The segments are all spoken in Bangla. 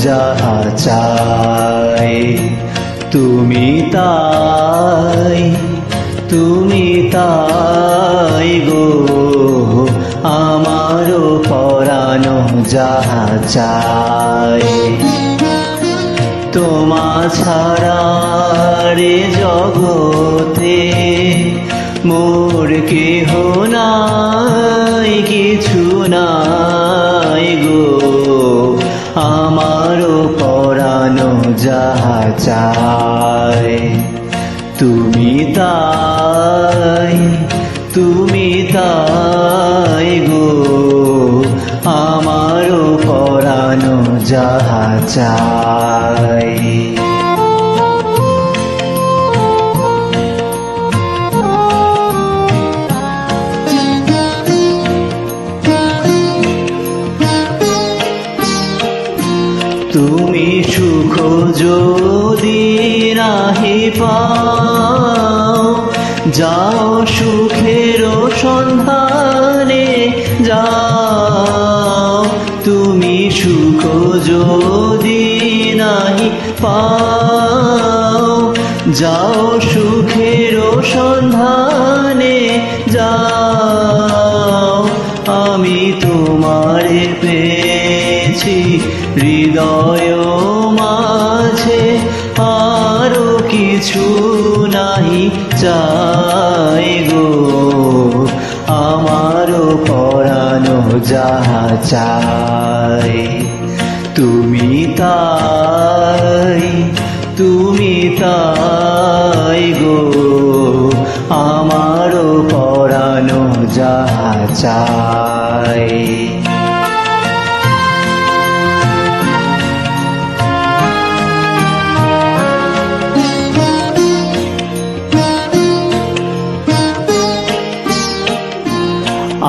যাহা চাই তুমি তাই গো আমারও পরানো যাহা চাই তোমা ছাড়া রে জগতে মোর কেহ নাই কিছু নাই গো আমারও পরানো যাহা চাই তুমি তাই গো আমারও পরানো যাহা চাই তুমি সুখ যদি নাহি পাও যাও সুখের সন্ধানে যাও তুমি সুখ যদি নাহি পাও যাও সুখের সন্ধানে যাও আমি তোমারে পেয়েছি হৃদয় মাঝে আরো কিছু নাহি চাই গো আমারও পরানো যাহা চাই তুমি তাই গো আমারও পরানো যাহা চাই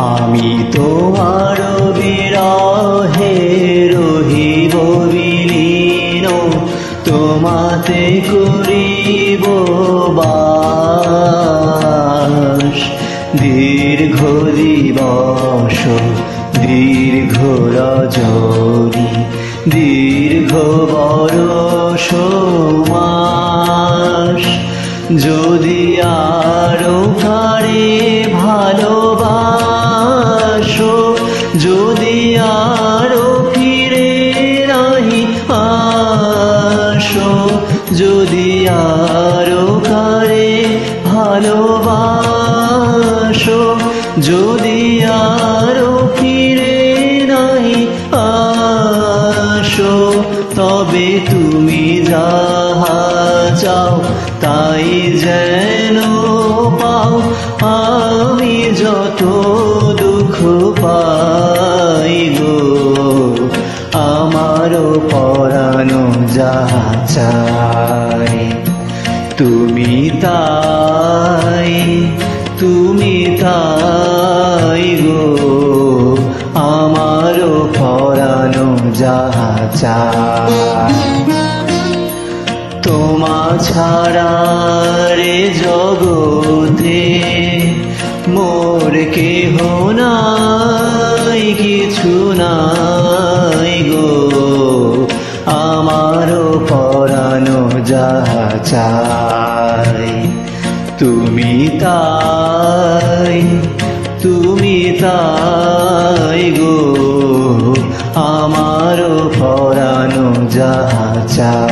আমি তোমার বিরহে রহিব বিলীন তোমাতে করিব বাস দীর্ঘ দিবস দীর্ঘ রজনী দীর্ঘ বরষ মাস যদি আরো কারে ভালোবাসো যদি আরো ফিরে নাহি আসো যদি আরো কারে ভালোবাসো যদি আরো ফিরে নাহি আসো তবে তুমি যাহা চাও তাই যেন পাও আমি যত দুঃখ পাই গো আমারও পরানো যাহা চাই তুমি তাই গো আমারও পরানো যাহা চাই তোমা ছাড়া রে জগতে মোর কেহ নাই কিছু নাই গো আমারও পরানো যাহা চাই তুমি তাই গো আমারও পরানো যাহা চাই।